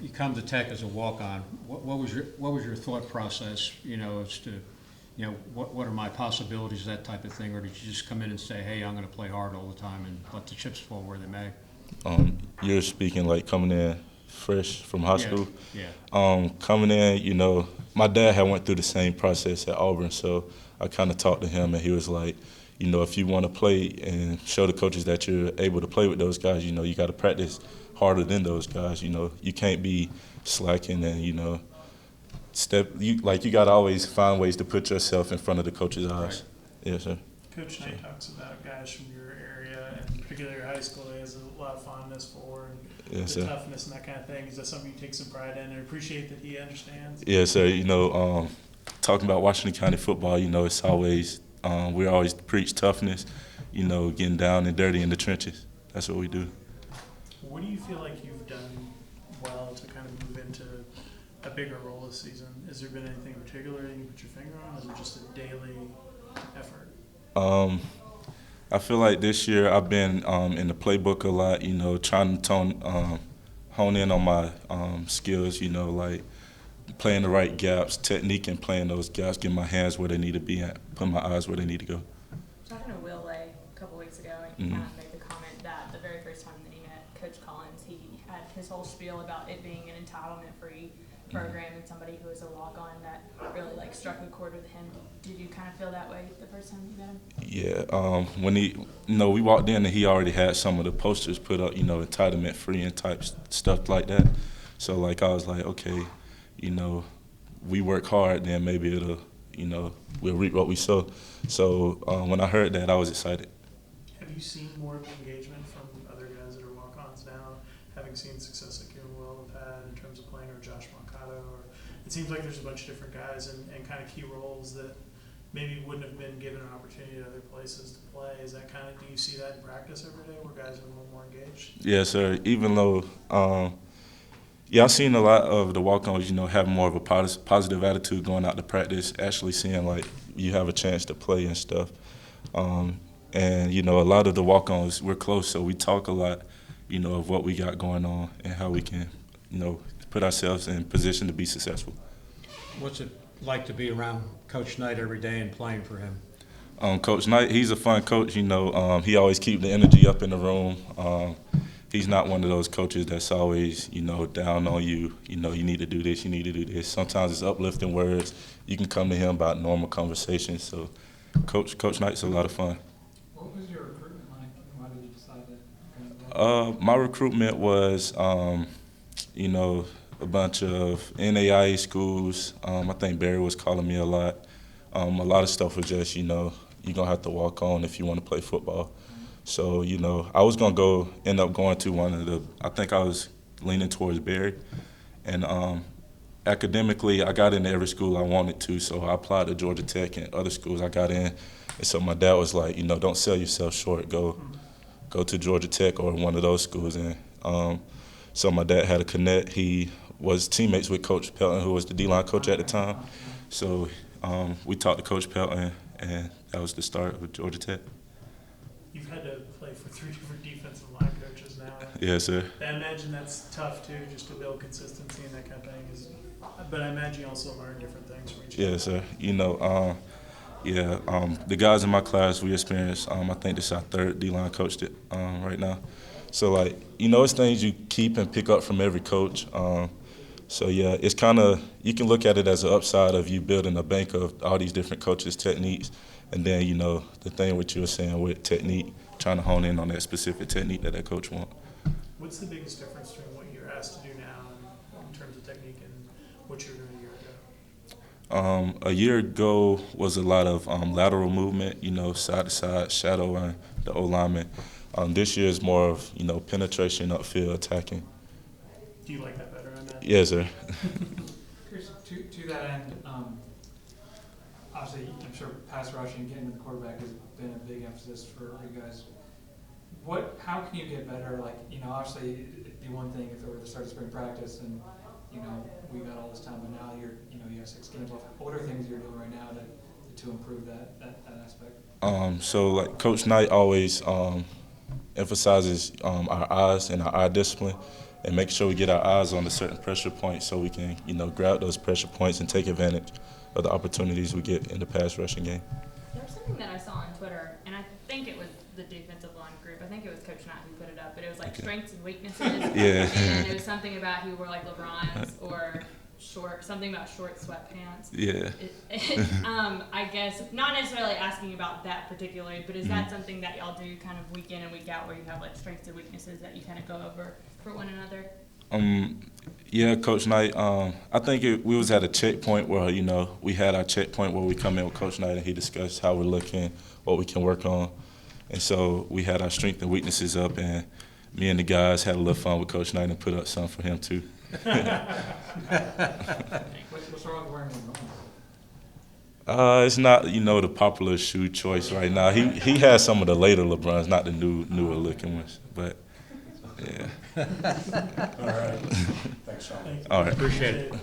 you come to Tech as a walk-on. What was your thought process? As to what are my possibilities, that type of thing, or did you just come in and say, hey, I'm going to play hard all the time and let the chips fall where they may? You're speaking like coming in fresh from high school. Yeah. Coming in, my dad had went through the same process at Auburn, so I kind of talked to him, and he was like, if you want to play and show the coaches that you're able to play with those guys, you got to practice harder than those guys. You can't be slacking and you got to always find ways to put yourself in front of the coach's eyes. Right. Yes, sir. Coach Knight talks about guys from your area, and particularly your high school, he has a lot of fondness for, and Yes, the sir. toughness and that kind of thing. Is that something you take some pride in and appreciate that he understands? Yes, sir. Talking about Washington County football, it's always we always preach toughness. Getting down and dirty in the trenches. That's what we do. What do you feel like you've done well to kind of move into a bigger role this season? Has there been anything in particular that you can put your finger on? Or is it just a daily effort? I feel like this year I've been in the playbook a lot, trying to hone in on my skills, like playing the right gaps, technique and playing those gaps, getting my hands where they need to be at, putting my eyes where they need to go. Talking to Will Lay a couple weeks ago, and he kind of made the comment that the very first time that he met Coach Collins, he had his whole spiel about it being an entitlement-free program and somebody who was a walk-on that really struck a chord with him. Did you kind of feel that way the first time you met him? Yeah, when we walked in and he already had some of the posters put up, entitlement-free and type stuff like that. So I was like, okay, we work hard, then maybe it'll, we'll reap what we sow. So when I heard that, I was excited. Have you seen more of the engagement from other guys that are walk-ons now, having seen success that Kieran Will have had in terms of playing, or Josh Moncado? Or it seems like there's a bunch of different guys and kind of key roles that maybe wouldn't have been given an opportunity at other places to play. Is that kind of, do you see that in practice every day where guys are a little more engaged? Yes, sir. Even though, I've seen a lot of the walk-ons, have more of a positive attitude going out to practice, actually seeing you have a chance to play and stuff. And, a lot of the walk-ons, we're close, so we talk a lot, of what we got going on and how we can, put ourselves in position to be successful. What's it like to be around Coach Knight every day and playing for him? Coach Knight, he's a fun coach. He always keeps the energy up in the room. He's not one of those coaches that's always, down on you. You need to do this, you need to do this. Sometimes it's uplifting words. You can come to him about normal conversations. So Coach Knight's a lot of fun. What was your recruitment like, and why did you decide that? My recruitment was, a bunch of NAIA schools. I think Barry was calling me a lot. A lot of stuff was just, you're going to have to walk on if you want to play football. So, I was going to end up going to I think I was leaning towards Barry. And academically, I got into every school I wanted to, so I applied to Georgia Tech and other schools I got in. And so my dad was like, don't sell yourself short. Go to Georgia Tech or one of those schools. And so my dad had a connect. He was teammates with Coach Pelton, who was the D-line coach at the time. So we talked to Coach Pelton, and that was the start with Georgia Tech. You've had to play for 3 different defensive line coaches now. Yes, sir. I imagine that's tough, too, just to build consistency and that kind of thing. But I imagine you also learn different things from each other. Yes, sir. The guys in my class, we experienced, I think this is our 3rd D-line coach right now. So, it's things you keep and pick up from every coach. It's kind of, you can look at it as an upside of you building a bank of all these different coaches' techniques. And then, the thing what you were saying with technique, trying to hone in on that specific technique that coach wants. What's the biggest difference between what you're asked to do now in terms of technique and what you were doing a year ago? A year ago was a lot of lateral movement, side to side, shadowing the O-lineman. This year is more of, penetration, upfield, attacking. Do you like that better, I imagine? Yes, sir. Chris, to that end, obviously, I'm sure pass rushing, getting to the quarterback has been a big emphasis for you guys. How can you get better? Obviously, it'd be one thing if it were the start of spring practice and, we got all this time, but now you have 6 games left. What are things you're doing right now to improve that aspect? Coach Knight always emphasizes our eyes and our eye discipline. and make sure we get our eyes on a certain pressure point so we can, grab those pressure points and take advantage of the opportunities we get in the pass rushing game. There was something that I saw on Twitter, and I think it was the defensive line group. I think it was Coach Knight who put it up, but it was like strengths and weaknesses. Yeah. And it was something about who wore like LeBron's or something about short sweatpants. Yeah. I guess not necessarily asking about that particularly, but is that something that y'all do kind of week in and week out, where you have like strengths and weaknesses that you kind of go over for one another? Yeah, Coach Knight. I think we was at a checkpoint where we had our checkpoint where we come in with Coach Knight and he discussed how we're looking, what we can work on, and so we had our strengths and weaknesses up, and me and the guys had a little fun with Coach Knight and put up some for him too. What's wrong with wearing LeBron? It's not the popular shoe choice right now. He has some of the later LeBrons, not the newer looking ones, but. Yeah. All right. Thanks, Sean. Thank you. All right. Appreciate it.